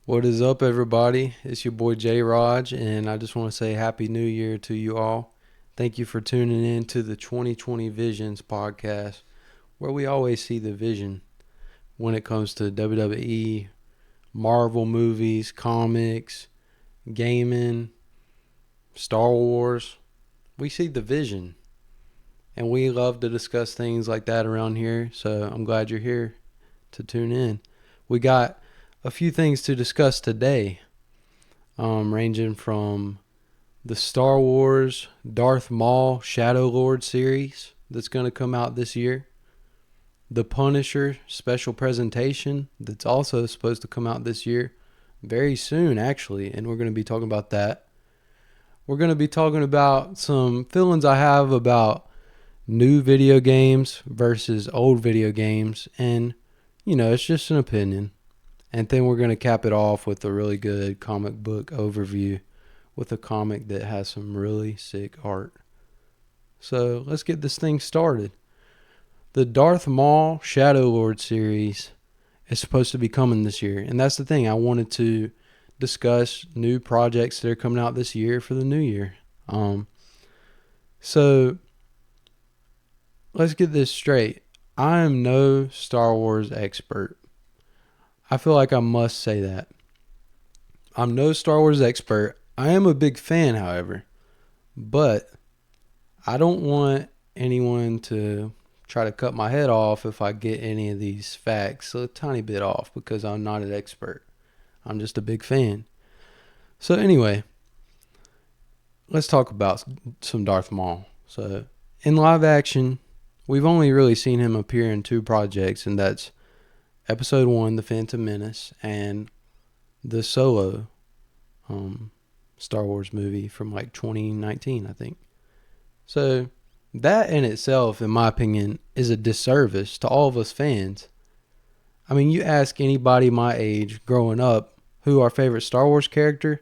What is up, everybody? It's your boy J Raj, and I just want to say Happy New Year to you all. Thank you for tuning in to the 2020 Visions podcast, where we always see the vision when it comes to WWE, Marvel movies, comics, gaming, Star Wars. We see the vision, and we love to discuss things like that around here, so I'm glad you're here to tune in. We got a few things to discuss today, ranging from the Star Wars Darth Maul Shadow Lord series that's going to come out this year, the Punisher special presentation that's also supposed to come out this year, very soon actually, and we're going to be talking about that. We're going to be talking about some feelings I have about new video games versus old video games, and it's just an opinion. And then we're going to cap it off with a really good comic book overview with a comic that has some really sick art. So let's get this thing started. The Darth Maul Shadow Lord series is supposed to be coming this year. And that's the thing. I wanted to discuss new projects that are coming out this year for the new year. So let's get this straight. I am no Star Wars expert. I feel like I must say that. I'm no Star Wars expert. I am a big fan, however, but I don't want anyone to try to cut my head off if I get any of these facts a tiny bit off, because I'm not an expert. I'm just a big fan. So anyway, let's talk about some Darth Maul. So in live action, we've only really seen him appear in two projects, and that's Episode 1, The Phantom Menace, and the Solo Star Wars movie from like 2019, I think. So that in itself, in my opinion, is a disservice to all of us fans. I mean, you ask anybody my age growing up who our favorite Star Wars character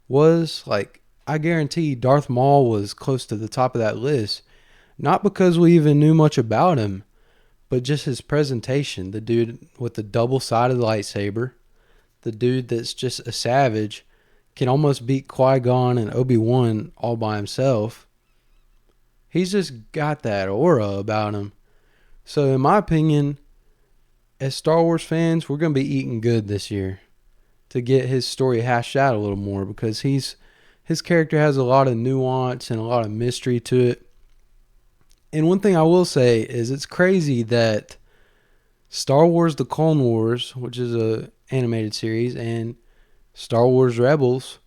was, like, I guarantee Darth Maul was close to the top of that list. Not because we even knew much about him, but just his presentation. The dude with the double-sided lightsaber, the dude that's just a savage, can almost beat Qui-Gon and Obi-Wan all by himself. He's just got that aura about him. So in my opinion, as Star Wars fans, we're going to be eating good this year to get his story hashed out a little more, because his character has a lot of nuance and a lot of mystery to it. And one thing I will say is it's crazy that Star Wars The Clone Wars, which is a animated series, and Star Wars Rebels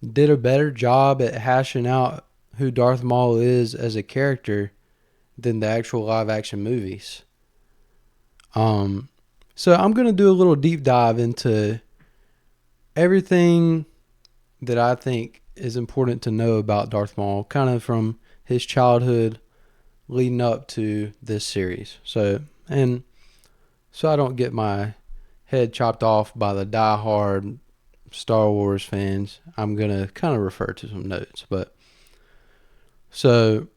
did a better job at hashing out who Darth Maul is as a character than the actual live action movies. So I'm going to do a little deep dive into everything that I think is important to know about Darth Maul, kind of from his childhood leading up to this series. So I don't get my head chopped off by the diehard Star Wars fans, I'm going to kind of refer to some notes. So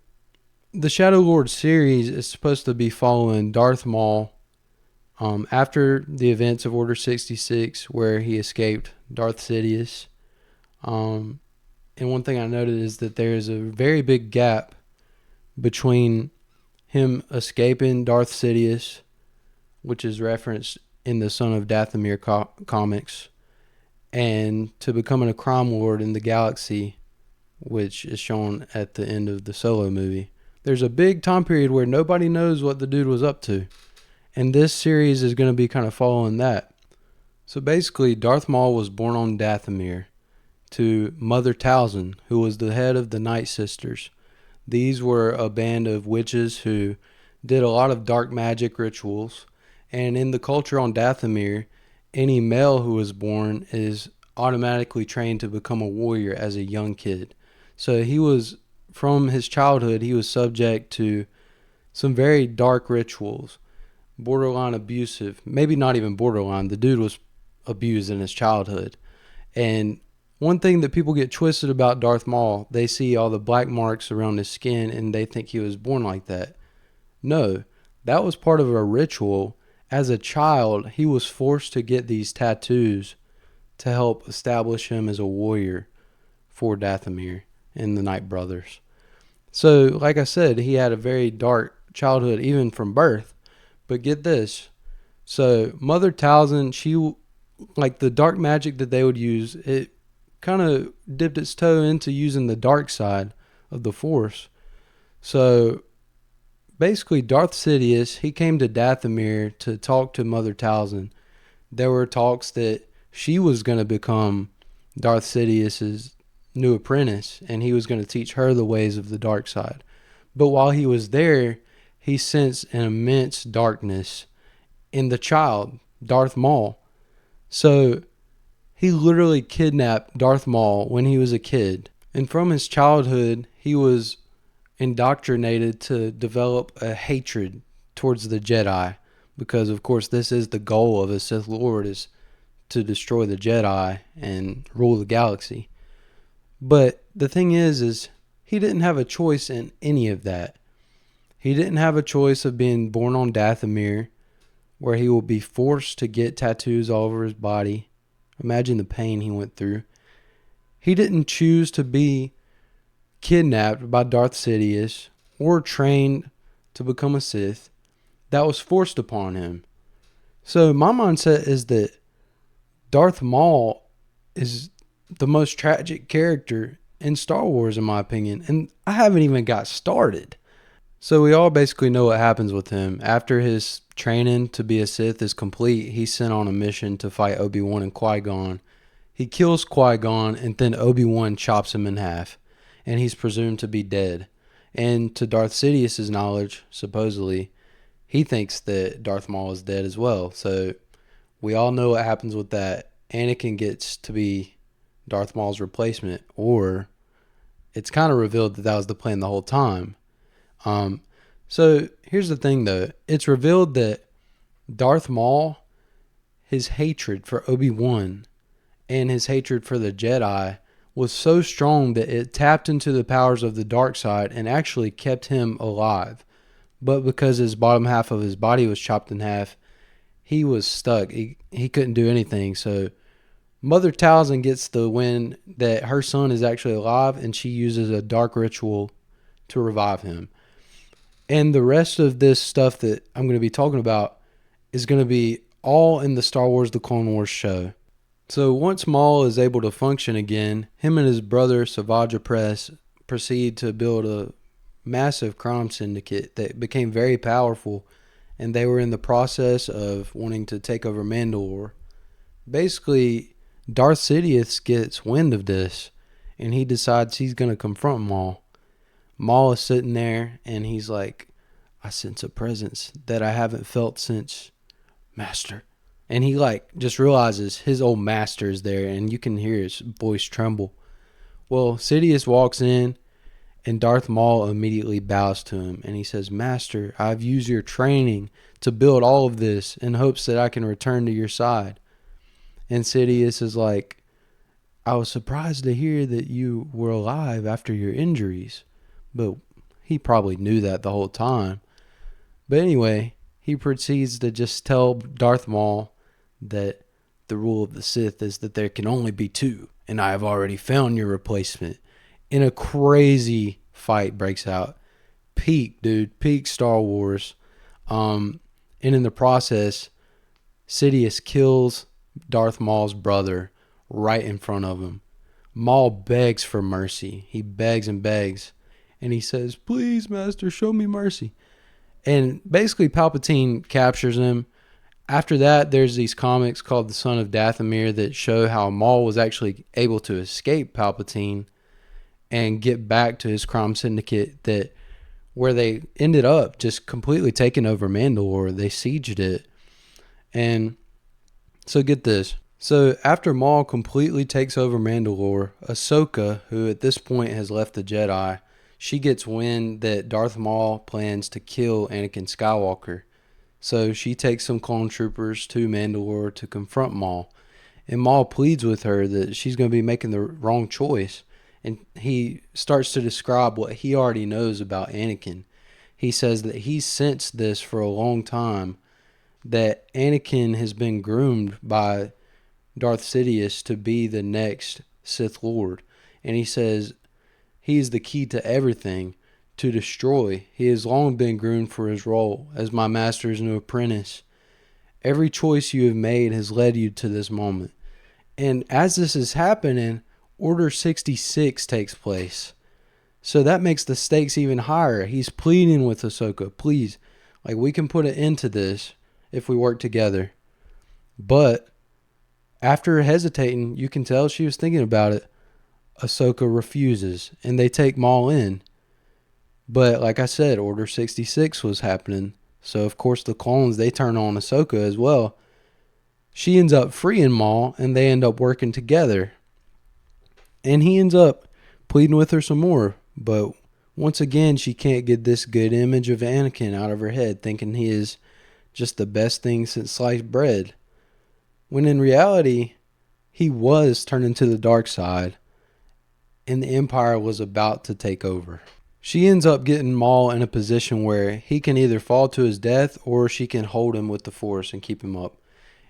the Shadow Lord series is supposed to be following Darth Maul after the events of Order 66, where he escaped Darth Sidious. And one thing I noted is that there is a very big gap between him escaping Darth Sidious, which is referenced in the Son of Dathomir comics, and to becoming a crime lord in the galaxy, which is shown at the end of the Solo movie. There's a big time period where nobody knows what the dude was up to, and this series is going to be kind of following that. So basically, Darth Maul was born on Dathomir to Mother Talzin, who was the head of the Night Sisters. These were a band of witches who did a lot of dark magic rituals, and in the culture on Dathomir, any male who was born is automatically trained to become a warrior as a young kid. So from his childhood, he was subject to some very dark rituals, borderline abusive, maybe not even borderline. The dude was abused in his childhood. And one thing that people get twisted about Darth Maul, they see all the black marks around his skin and they think he was born like that. No, that was part of a ritual. As a child, he was forced to get these tattoos to help establish him as a warrior for Dathomir and the Night Brothers. So, like I said, he had a very dark childhood, even from birth. But get this. So, Mother Talzin, she, like the dark magic that they would use, it kind of dipped its toe into using the dark side of the Force. So, basically, Darth Sidious, he came to Dathomir to talk to Mother Talzin. There were talks that she was going to become Darth Sidious's new apprentice, and he was going to teach her the ways of the dark side. But while he was there, he sensed an immense darkness in the child, Darth Maul. So he literally kidnapped Darth Maul when he was a kid. And from his childhood, he was indoctrinated to develop a hatred towards the Jedi. Because, of course, this is the goal of a Sith Lord, is to destroy the Jedi and rule the galaxy. But the thing is he didn't have a choice in any of that. He didn't have a choice of being born on Dathomir, where he will be forced to get tattoos all over his body. Imagine the pain he went through. He didn't choose to be kidnapped by Darth Sidious or trained to become a Sith. That was forced upon him. So my mindset is that Darth Maul is the most tragic character in Star Wars, in my opinion. And I haven't even got started. So we all basically know what happens with him. After his training to be a Sith is complete, he's sent on a mission to fight Obi-Wan and Qui-Gon. He kills Qui-Gon, and then Obi-Wan chops him in half. And he's presumed to be dead. And to Darth Sidious's knowledge, supposedly, he thinks that Darth Maul is dead as well. So we all know what happens with that. Anakin gets to be Darth Maul's replacement, or it's kind of revealed that that was the plan the whole time. So here's the thing, though. It's revealed that Darth Maul, his hatred for Obi-Wan and his hatred for the Jedi was so strong that it tapped into the powers of the dark side and actually kept him alive. But because his bottom half of his body was chopped in half, he was stuck. He couldn't do anything. So Mother Talzin gets the win that her son is actually alive, and she uses a dark ritual to revive him. And the rest of this stuff that I'm going to be talking about is going to be all in the Star Wars The Clone Wars show. So once Maul is able to function again, him and his brother Savage Press proceed to build a massive crime syndicate that became very powerful, and they were in the process of wanting to take over Mandalore. Basically, Darth Sidious gets wind of this, and he decides he's going to confront Maul. Maul is sitting there, and he's like, I sense a presence that I haven't felt since Master. And he just realizes his old master is there, and you can hear his voice tremble. Well, Sidious walks in, and Darth Maul immediately bows to him, and he says, Master, I've used your training to build all of this in hopes that I can return to your side. And Sidious is like, I was surprised to hear that you were alive after your injuries. But he probably knew that the whole time. But anyway, he proceeds to just tell Darth Maul that the rule of the Sith is that there can only be two, and I have already found your replacement. And a crazy fight breaks out. Peak Star Wars. And in the process, Sidious kills Darth Maul's brother right in front of him. Maul begs for mercy. He begs and begs. And he says, please, Master, show me mercy. And basically Palpatine captures him. After that, there's these comics called The Son of Dathomir that show how Maul was actually able to escape Palpatine and get back to his crime syndicate, that where they ended up just completely taking over Mandalore. They sieged it. And so get this. So after Maul completely takes over Mandalore, Ahsoka, who at this point has left the Jedi, she gets wind that Darth Maul plans to kill Anakin Skywalker. So she takes some clone troopers to Mandalore to confront Maul. And Maul pleads with her that she's going to be making the wrong choice. And he starts to describe what he already knows about Anakin. He says that he's sensed this for a long time, that Anakin has been groomed by Darth Sidious to be the next Sith Lord. And he says he is the key to everything, to destroy. He has long been groomed for his role as my master's new apprentice. Every choice you have made has led you to this moment. And as this is happening, Order 66 takes place. So that makes the stakes even higher. He's pleading with Ahsoka, please, like, we can put an end to this if we work together. But after hesitating, you can tell she was thinking about it. Ahsoka refuses, and they take Maul in. But like I said, Order 66 was happening. So, of course, the clones, they turn on Ahsoka as well. She ends up freeing Maul, and they end up working together. And he ends up pleading with her some more. But once again, she can't get this good image of Anakin out of her head, thinking he is just the best thing since sliced bread. When in reality, he was turning to the dark side, and the Empire was about to take over. She ends up getting Maul in a position where he can either fall to his death or she can hold him with the Force and keep him up.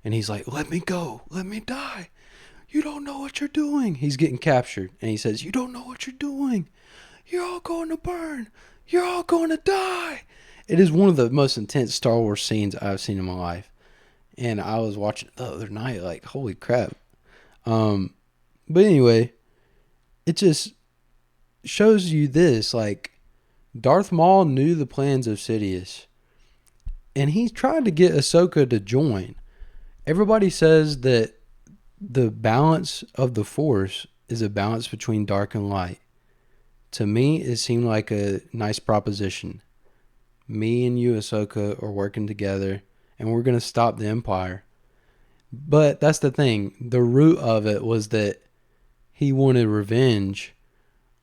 And he's like, let me go. Let me die. You don't know what you're doing. He's getting captured. And he says, you don't know what you're doing. You're all going to burn. You're all going to die. It is one of the most intense Star Wars scenes I've seen in my life. And I was watching it the other night, like, holy crap. But anyway, it just shows you this, like, Darth Maul knew the plans of Sidious, and he tried to get Ahsoka to join. Everybody says that the balance of the Force is a balance between dark and light. To me, it seemed like a nice proposition. Me and you, Ahsoka, are working together, and we're going to stop the Empire. But that's the thing. The root of it was that he wanted revenge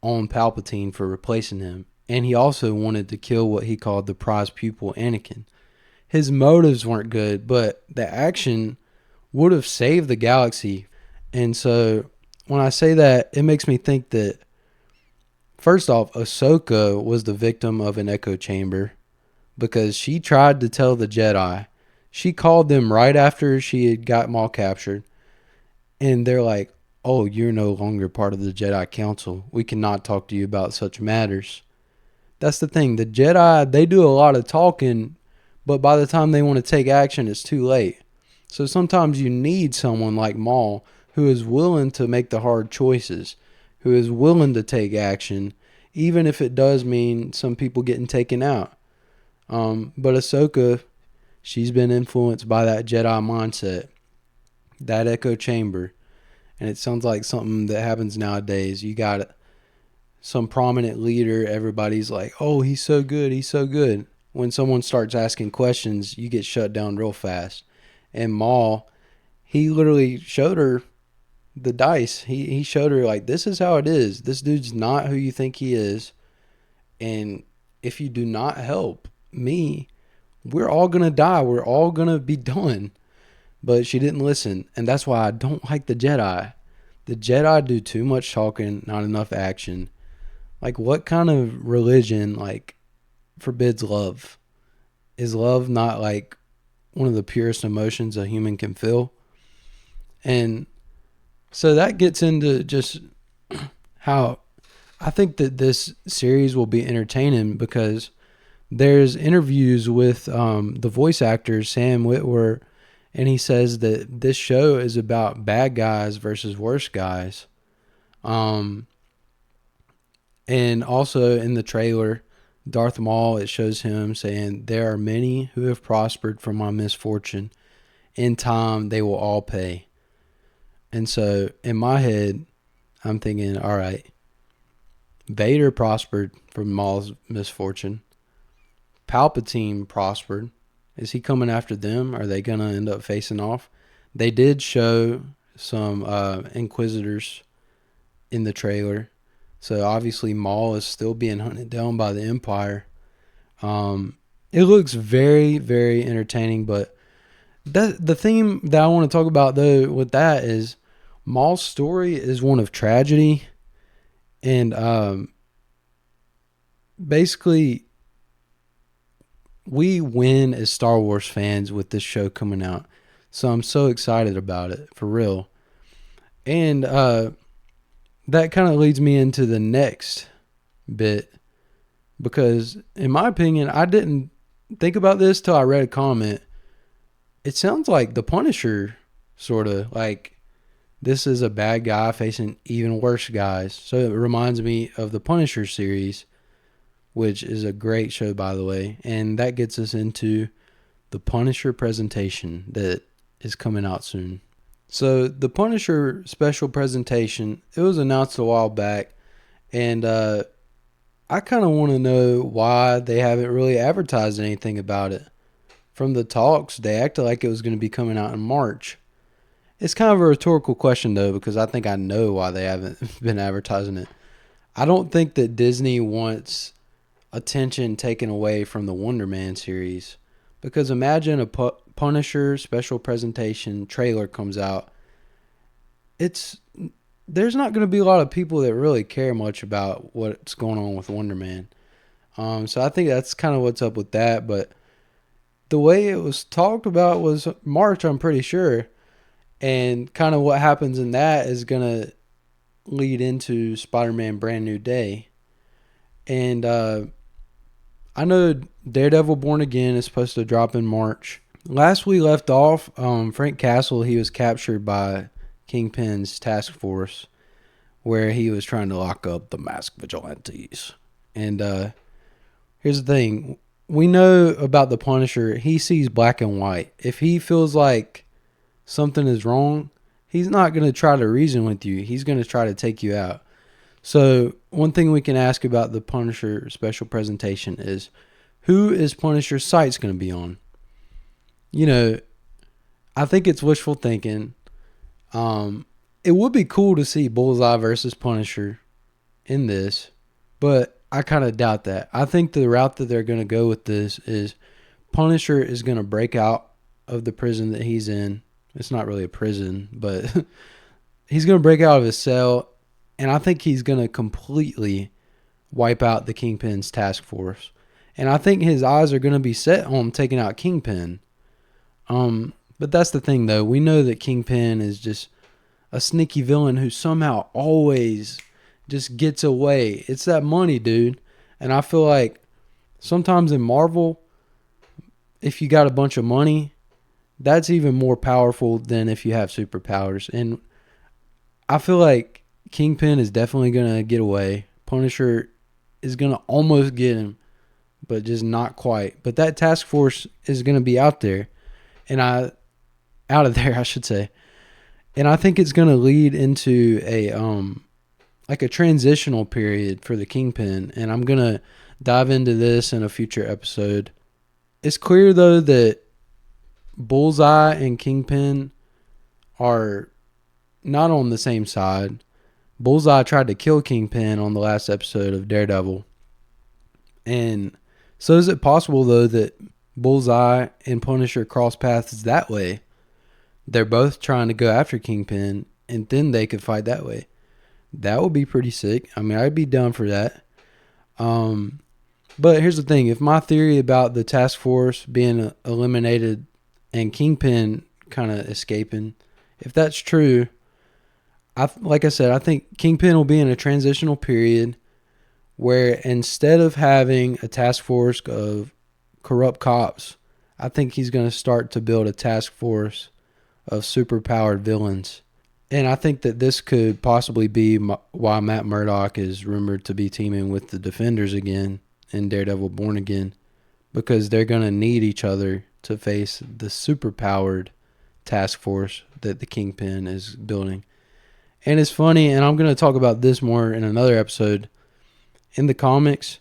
on Palpatine for replacing him. And he also wanted to kill what he called the prize pupil, Anakin. His motives weren't good, but the action would have saved the galaxy. And so when I say that, it makes me think that, first off, Ahsoka was the victim of an echo chamber because she tried to tell the Jedi. She called them right after she had got Maul captured. And they're like, oh, you're no longer part of the Jedi Council. We cannot talk to you about such matters. That's the thing. The Jedi, they do a lot of talking, but by the time they want to take action, it's too late. So sometimes you need someone like Maul who is willing to make the hard choices, who is willing to take action, even if it does mean some people getting taken out. But Ahsoka, she's been influenced by that Jedi mindset, that echo chamber. And it sounds like something that happens nowadays. You got some prominent leader, everybody's like, oh, he's so good, he's so good. When someone starts asking questions, you get shut down real fast. And Maul, he literally showed her the dice. He showed her, like, this is how it is. This dude's not who you think he is. And if you do not help me, we're all going to die. We're all going to be done. But she didn't listen. And that's why I don't like the Jedi. The Jedi do too much talking, not enough action. Like, what kind of religion, like, forbids love? Is love not, like, one of the purest emotions a human can feel? And so that gets into just how I think that this series will be entertaining, because there's interviews with the voice actor, Sam Witwer, and he says that this show is about bad guys versus worse guys. And also in the trailer, Darth Maul, it shows him saying, there are many who have prospered from my misfortune. In time, they will all pay. And so in my head, I'm thinking, all right, Vader prospered from Maul's misfortune. Palpatine prospered. Is he coming after them? Are they going to end up facing off? They did show some Inquisitors in the trailer. So obviously Maul is still being hunted down by the Empire. It looks very, very entertaining, but the theme that I want to talk about, though, with that is Maul's story is one of tragedy. And basically, we win as Star Wars fans with this show coming out. So I'm so excited about it, for real. And that kind of leads me into the next bit, because in my opinion, I didn't think about this till I read a comment. It sounds like the Punisher, sort of like this is a bad guy facing even worse guys. So it reminds me of the Punisher series, which is a great show, by the way. And that gets us into the Punisher presentation that is coming out soon. So the Punisher special presentation, it was announced a while back, and I kind of want to know why they haven't really advertised anything about it. From the talks, they acted like it was going to be coming out in March. It's kind of a rhetorical question, though, because I think I know why they haven't been advertising it. I don't think that Disney wants attention taken away from the Wonder Man series. Because imagine a Punisher special presentation trailer comes out. There's not going to be a lot of people that really care much about what's going on with Wonder Man. So I think that's kind of what's up with that. But the way it was talked about was March, I'm pretty sure. And kind of what happens in that is going to lead into Spider-Man Brand New Day. And I know Daredevil Born Again is supposed to drop in March. Last we left off, Frank Castle, he was captured by Kingpin's task force where he was trying to lock up the masked vigilantes. And here's the thing. We know about the Punisher. He sees black and white. If he feels like something is wrong, he's not going to try to reason with you. He's going to try to take you out. So one thing we can ask about the Punisher special presentation is, who is Punisher's sights going to be on? You know, I think it's wishful thinking. It would be cool to see Bullseye versus Punisher in this, but I kind of doubt that. I think the route that they're going to go with this is Punisher is going to break out of the prison that he's in. It's not really a prison, but he's going to break out of his cell, and I think he's going to completely wipe out the Kingpin's task force. And I think his eyes are going to be set on taking out Kingpin. But that's the thing, though. We know that Kingpin is just a sneaky villain who somehow always just gets away. It's that money, dude. And I feel like sometimes in Marvel, if you got a bunch of money, that's even more powerful than if you have superpowers. And I feel like Kingpin is definitely going to get away. Punisher is going to almost get him, but just not quite. But that task force is going to be out there. Out of there, I should say. And I think it's going to lead into a like a transitional period for the Kingpin. And I'm going to dive into this in a future episode. It's clear, though, that Bullseye and Kingpin are not on the same side. Bullseye tried to kill Kingpin on the last episode of Daredevil. And so is it possible, though, that Bullseye and Punisher cross paths that way? They're both trying to go after Kingpin, and then they could fight that way. That would be pretty sick. I mean, I'd be down for that. But here's the thing. If my theory about the task force being eliminated and Kingpin kind of escaping, if that's true, like I said, I think Kingpin will be in a transitional period where instead of having a task force of corrupt cops, I think he's going to start to build a task force of superpowered villains. And I think that this could possibly be why Matt Murdock is rumored to be teaming with the Defenders again in Daredevil Born Again, because they're going to need each other to face the superpowered task force that the Kingpin is building. And it's funny, and I'm going to talk about this more in another episode. In the comics,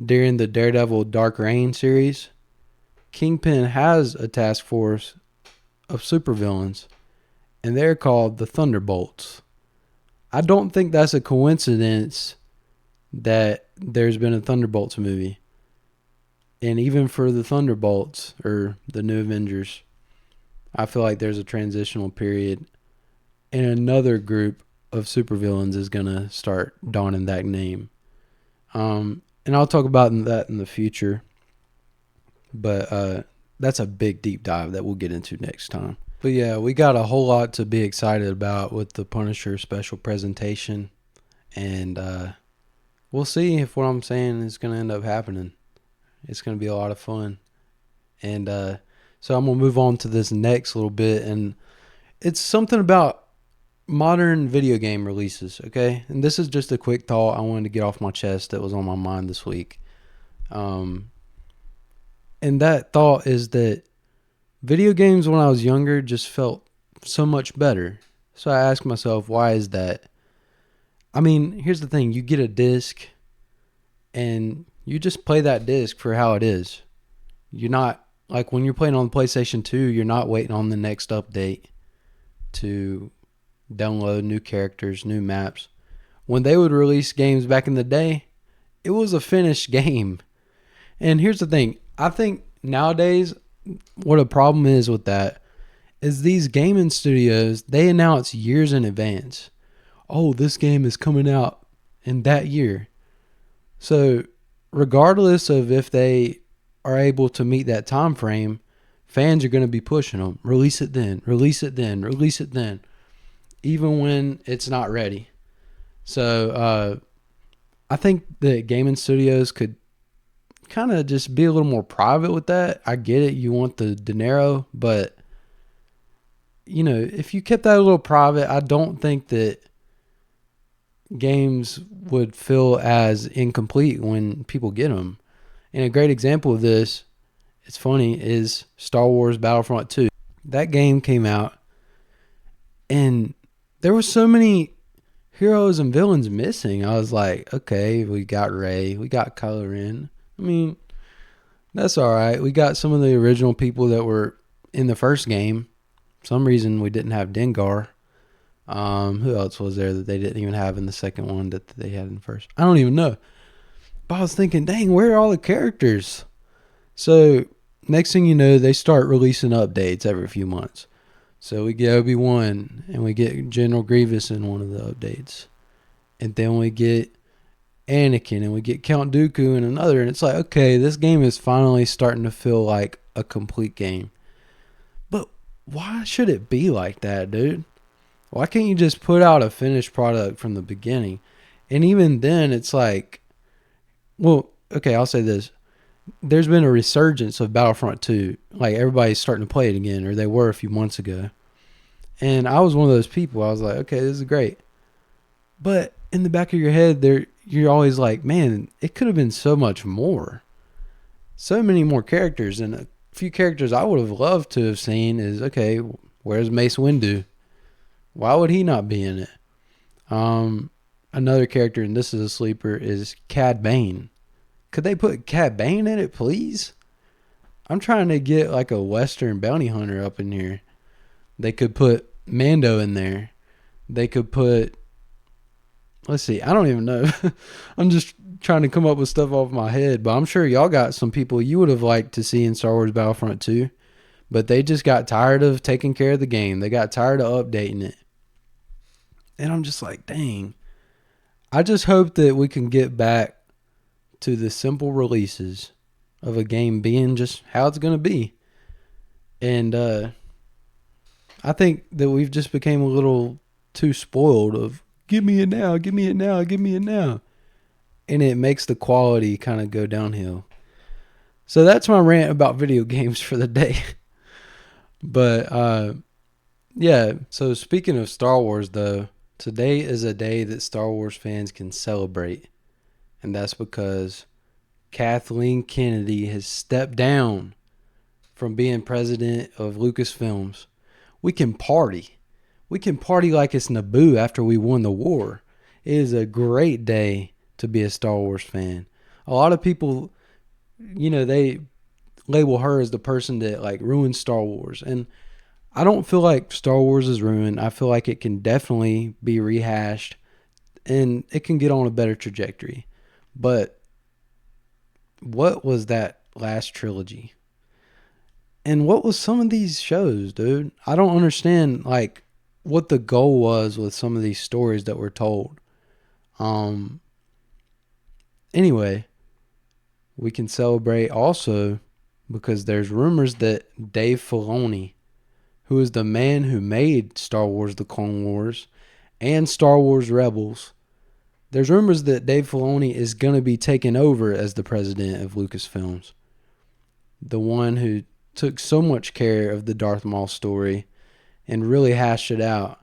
during the Daredevil Dark Reign series, Kingpin has a task force of supervillains, and they're called the Thunderbolts. I don't think that's a coincidence that there's been a Thunderbolts movie. And even for the Thunderbolts, or the New Avengers, I feel like there's a transitional period, and another group of supervillains is going to start donning that name. And I'll talk about that in the future. But that's a big deep dive that we'll get into next time. But yeah, we got a whole lot to be excited about with the Punisher special presentation. And we'll see if what I'm saying is going to end up happening. It's going to be a lot of fun. And so I'm going to move on to this next little bit. And it's something about modern video game releases, okay? And this is just a quick thought I wanted to get off my chest that was on my mind this week. And that thought is that video games when I was younger just felt so much better. So I asked myself, why is that? I mean, here's the thing. You get a disc and you just play that disc for how it is. You're not, like when you're playing on the PlayStation 2, you're not waiting on the next update to download new characters, new maps. When they would release games back in the day, it was a finished game. And here's the thing. I think nowadays, what a problem is with that is these gaming studios, they announce years in advance. Oh, this game is coming out in that year. So regardless of if they are able to meet that time frame, fans are going to be pushing them. Release it then, release it then, release it then, even when it's not ready. So I think that gaming studios could kind of just be a little more private with that. I get it. You want the dinero, but you know, if you kept that a little private, I don't think that games would feel as incomplete when people get them. And a great example of this, it's funny, is Star Wars Battlefront 2. That game came out and there were so many heroes and villains missing. I was like, okay, we got Rey, we got Kylo Ren. I mean, that's all right. We got some of the original people that were in the first game. For some reason we didn't have Dengar. Who else was there that they didn't even have in the second one that they had in the first? I don't even know. But I was thinking, dang, where are all the characters? So next thing you know, they start releasing updates every few months. So we get Obi-Wan and we get General Grievous in one of the updates. And then we get Anakin and we get Count Dooku in another. And it's like, okay, this game is finally starting to feel like a complete game. But why should it be like that, dude? Why can't you just put out a finished product from the beginning? And even then, it's like, well, okay, I'll say this. There's been a resurgence of Battlefront 2. Like, everybody's starting to play it again, or they were a few months ago. And I was one of those people. I was like, okay, this is great. But in the back of your head, you're always like, man, it could have been so much more. So many more characters. And a few characters I would have loved to have seen is, okay, where's Mace Windu? Why would he not be in it? Another character, and this is a sleeper, is Cad Bane. Could they put Cad Bane in it, please? I'm trying to get like a Western bounty hunter up in here. They could put Mando in there. They could put, let's see, I don't even know. I'm just trying to come up with stuff off my head, but I'm sure y'all got some people you would have liked to see in Star Wars Battlefront 2, but they just got tired of taking care of the game. They got tired of updating it. And I'm just like, dang. I just hope that we can get back to the simple releases of a game being just how it's going to be. And I think that we've just became a little too spoiled of, give me it now, give me it now, give me it now. And it makes the quality kind of go downhill. So that's my rant about video games for the day. But yeah, so speaking of Star Wars though, today is a day that Star Wars fans can celebrate. And that's because Kathleen Kennedy has stepped down from being president of Lucasfilms. We can party. We can party like it's Naboo after we won the war. It is a great day to be a Star Wars fan. A lot of people, you know, they label her as the person that like ruined Star Wars. And I don't feel like Star Wars is ruined. I feel like it can definitely be rehashed and it can get on a better trajectory. But what was that last trilogy? And what was some of these shows, dude? I don't understand like what the goal was with some of these stories that were told. Anyway, we can celebrate also because there's rumors that Dave Filoni, who is the man who made Star Wars The Clone Wars and Star Wars Rebels. There's rumors that Dave Filoni is going to be taking over as the president of Lucasfilms. The one who took so much care of the Darth Maul story and really hashed it out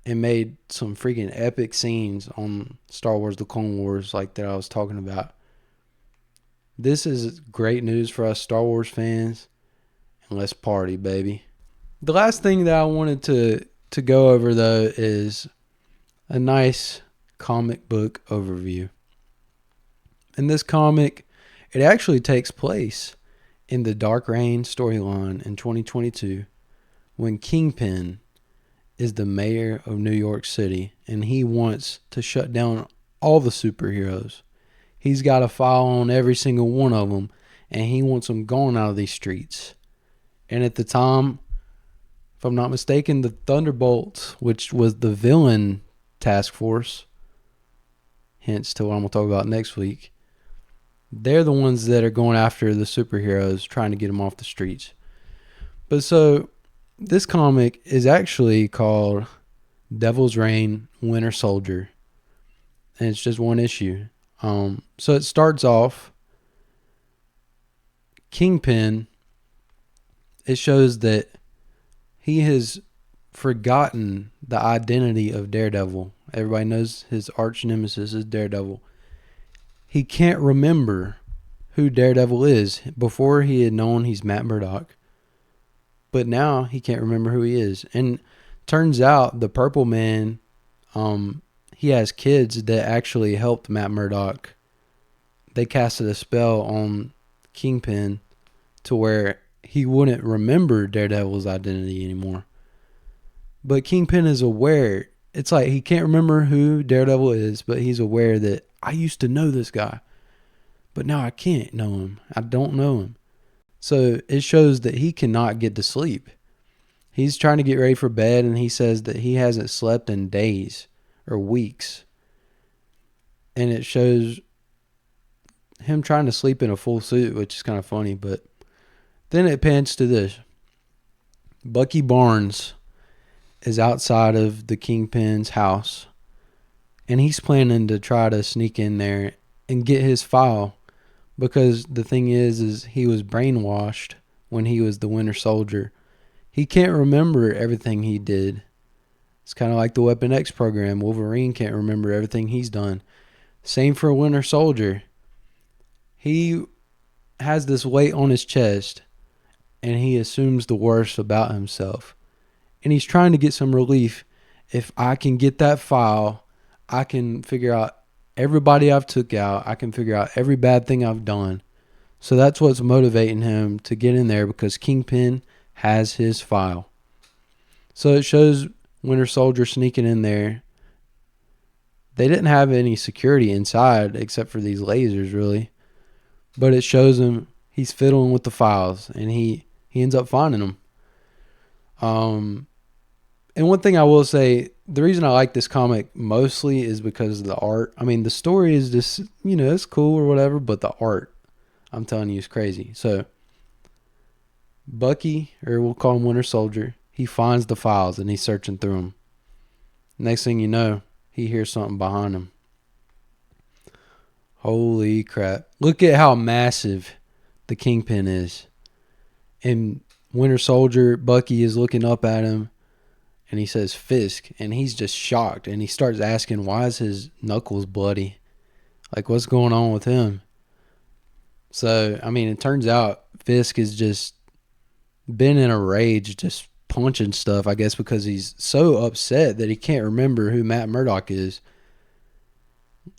and made some freaking epic scenes on Star Wars The Clone Wars like that I was talking about. This is great news for us Star Wars fans, and let's party, baby. The last thing that I wanted to go over, though, is a nice comic book overview. In this comic, it actually takes place in the Dark Reign storyline in 2022 when Kingpin is the mayor of New York City and he wants to shut down all the superheroes. He's got a file on every single one of them and he wants them gone out of these streets. And at the time, if I'm not mistaken, the Thunderbolts, which was the villain task force, hence to what I'm going to talk about next week, they're the ones that are going after the superheroes, trying to get them off the streets. But so, this comic is actually called Devil's Reign Winter Soldier. And it's just one issue. So it starts off, Kingpin, it shows that he has forgotten the identity of Daredevil. Everybody knows his arch nemesis is Daredevil. He can't remember who Daredevil is. Before he had known he's Matt Murdock. But now he can't remember who he is. And turns out the Purple Man, he has kids that actually helped Matt Murdock. They casted a spell on Kingpin to where he wouldn't remember Daredevil's identity anymore. But Kingpin is aware. It's like he can't remember who Daredevil is, but he's aware that I used to know this guy, but now I can't know him. I don't know him. So it shows that he cannot get to sleep. He's trying to get ready for bed, and he says that he hasn't slept in days or weeks. And it shows him trying to sleep in a full suit, which is kind of funny. But then it pans to this. Bucky Barnes is outside of the Kingpin's house, and he's planning to try to sneak in there and get his file, because the thing is he was brainwashed when he was the Winter Soldier. He can't remember everything he did. It's kind of like the Weapon X program. Wolverine can't remember everything he's done. Same for Winter Soldier. He has this weight on his chest, and he assumes the worst about himself. And he's trying to get some relief. If I can get that file, I can figure out everybody I've took out. I can figure out every bad thing I've done. So that's what's motivating him to get in there, because Kingpin has his file. So it shows Winter Soldier sneaking in there. They didn't have any security inside except for these lasers, really. But it shows him he's fiddling with the files, and he ends up finding them. And one thing I will say, the reason I like this comic mostly is because of the art. I mean, the story is just, it's cool or whatever, but the art, I'm telling you, is crazy. So, Bucky, or we'll call him Winter Soldier, he finds the files and he's searching through them. Next thing you know, he hears something behind him. Holy crap. Look at how massive the Kingpin is. And Winter Soldier, Bucky is looking up at him, and he says Fisk, and he's just shocked, and he starts asking, why is his knuckles bloody? Like, what's going on with him? So, I mean, it turns out Fisk has just been in a rage, just punching stuff, I guess, because he's so upset that he can't remember who Matt Murdock is.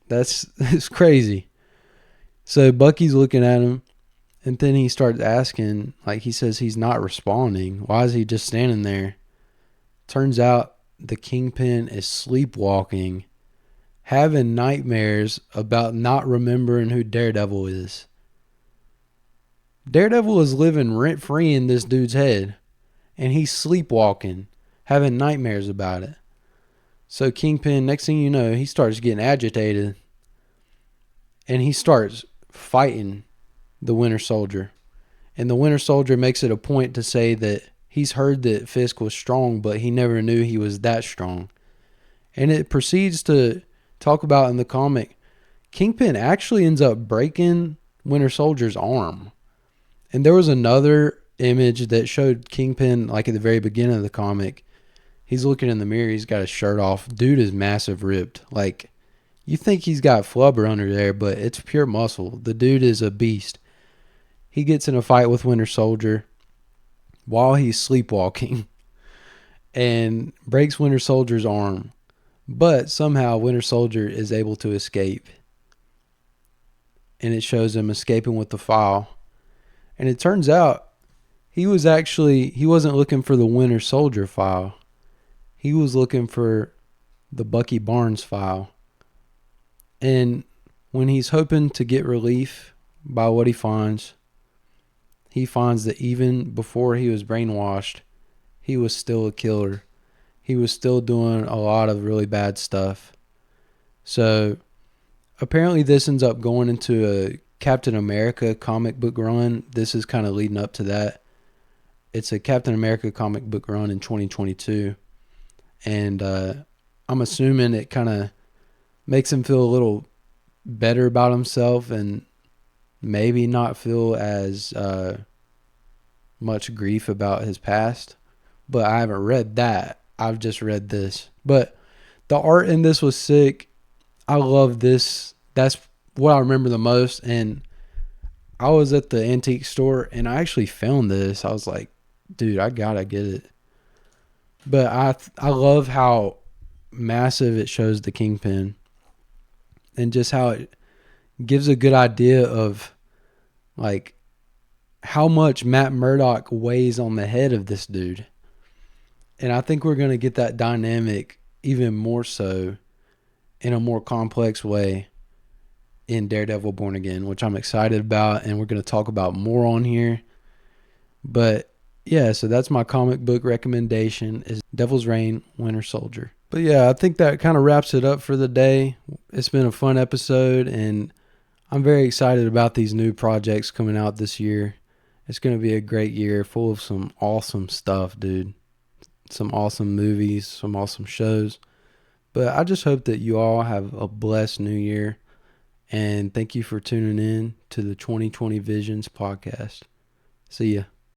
That's crazy. So Bucky's looking at him, and then he starts asking, like, he says he's not responding. Why is he just standing there? Turns out the Kingpin is sleepwalking, having nightmares about not remembering who Daredevil is. Daredevil is living rent-free in this dude's head, and he's sleepwalking, having nightmares about it. So Kingpin, next thing you know, he starts getting agitated, and he starts fighting the Winter Soldier. And the Winter Soldier makes it a point to say that he's heard that Fisk was strong, but he never knew he was that strong. And it proceeds to talk about in the comic, Kingpin actually ends up breaking Winter Soldier's arm. And there was another image that showed Kingpin, like at the very beginning of the comic. He's looking in the mirror. He's got his shirt off. Dude is massive ripped. Like, you think he's got flubber under there, but it's pure muscle. The dude is a beast. He gets in a fight with Winter Soldier while he's sleepwalking and breaks Winter Soldier's arm. But somehow Winter Soldier is able to escape. And it shows him escaping with the file. And it turns out he wasn't looking for the Winter Soldier file. He was looking for the Bucky Barnes file. And when he's hoping to get relief by what he finds that even before he was brainwashed, he was still a killer. He was still doing a lot of really bad stuff. So apparently this ends up going into a Captain America comic book run. This is kind of leading up to that. It's a Captain America comic book run in 2022. And I'm assuming it kind of makes him feel a little better about himself and maybe not feel as much grief about his past. But I haven't read that. I've just read this. But the art in this was sick. I love this. That's what I remember the most. And I was at the antique store and I actually found this. I was like, dude, I gotta get it. But I love how massive it shows the Kingpin. And just how it gives a good idea of like how much Matt Murdock weighs on the head of this dude. And I think we're going to get that dynamic even more so in a more complex way in Daredevil Born Again, which I'm excited about, and we're going to talk about more on here. But yeah, so that's my comic book recommendation is Devil's Reign, Winter Soldier. But yeah, I think that kind of wraps it up for the day. It's been a fun episode, and I'm very excited about these new projects coming out this year. It's going to be a great year full of some awesome stuff, dude. Some awesome movies, some awesome shows. But I just hope that you all have a blessed new year. And thank you for tuning in to the 2020 Visions podcast. See ya.